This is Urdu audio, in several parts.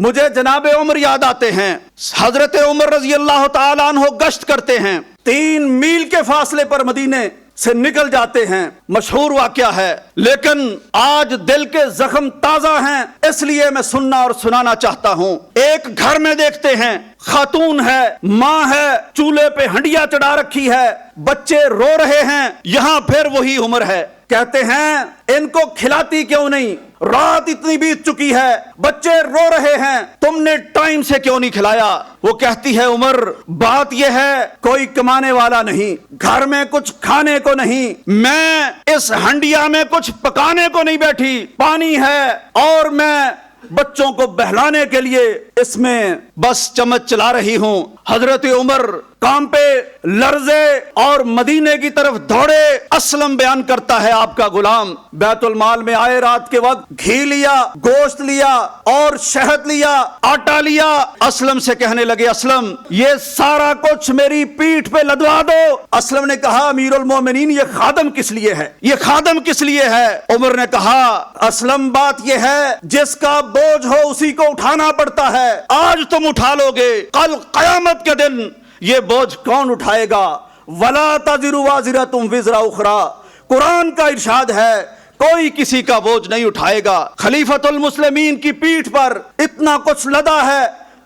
مجھے جناب عمر یاد آتے ہیں. حضرت عمر رضی اللہ تعالیٰ عنہ گشت کرتے ہیں, 3 میل کے فاصلے پر مدینے سے نکل جاتے ہیں, مشہور واقعہ ہے, لیکن آج دل کے زخم تازہ ہیں, اس لیے میں سننا اور سنانا چاہتا ہوں. ایک گھر میں دیکھتے ہیں, خاتون ہے, ماں ہے, چولہے پہ ہنڈیا چڑھا رکھی ہے, بچے رو رہے ہیں. یہاں پھر وہی عمر ہے, کہتے ہیں ان کو کھلاتی کیوں نہیں, رات اتنی بیت چکی ہے, بچے رو رہے ہیں, تم نے ٹائم سے کیوں نہیں کھلایا. وہ کہتی ہے عمر بات یہ ہے کوئی کمانے والا نہیں, گھر میں کچھ کھانے کو نہیں, میں اس ہنڈیا میں کچھ پکانے کو نہیں بیٹھی, پانی ہے اور میں بچوں کو بہلانے کے لیے اس میں بس چمچ چلا رہی ہوں. حضرت عمر کام پہ لرزے اور مدینے کی طرف دوڑے. اسلم بیان کرتا ہے آپ کا غلام بیت المال میں آئے, رات کے وقت گھی لیا, گوشت لیا اور شہد لیا, آٹا لیا. اسلم سے کہنے لگے اسلم یہ سارا کچھ میری پیٹھ پہ لدوا دو. اسلم نے کہا امیر المومنین یہ خادم کس لیے ہے, یہ خادم کس لیے ہے. عمر نے کہا اسلم بات یہ ہے جس کا بوجھ ہو اسی کو اٹھانا پڑتا ہے, آج تم اٹھا لو گے, کل قیامت کے دن یہ بوجھ کون اٹھائے گا. وَلَا تَزِرُ وَازِرَةٌ وِزْرَ أُخْرَىٰ, قرآن کا ارشاد ہے کوئی کسی کا بوجھ نہیں اٹھائے گا. خلیفۃ المسلمین کی پیٹھ پر اتنا کچھ لدا ہے,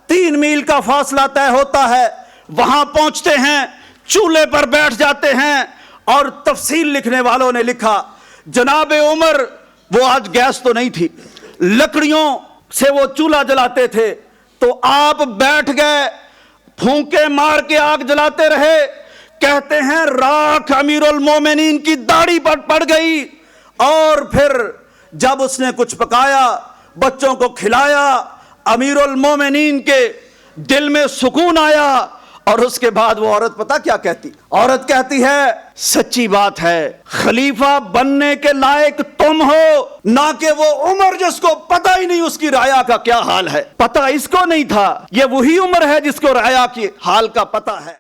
3 میل کا فاصلہ طے ہوتا ہے. وہاں پہنچتے ہیں, چولہے پر بیٹھ جاتے ہیں, اور تفصیل لکھنے والوں نے لکھا جناب عمر, وہ آج گیس تو نہیں تھی, لکڑیوں سے وہ چولہا جلاتے تھے, تو آپ بیٹھ گئے, پھونکے مار کے آگ جلاتے رہے. کہتے ہیں راکھ امیر المومنین کی داڑھی پر پڑ گئی, اور پھر جب اس نے کچھ پکایا, بچوں کو کھلایا, امیر المومنین کے دل میں سکون آیا. اور اس کے بعد وہ عورت پتہ کیا کہتی, عورت کہتی ہے سچی بات ہے خلیفہ بننے کے لائق تم ہو, نہ کہ وہ عمر جس کو پتہ ہی نہیں اس کی رعایا کا کیا حال ہے. پتہ اس کو نہیں تھا, یہ وہی عمر ہے جس کو رعایا کی حال کا پتہ ہے.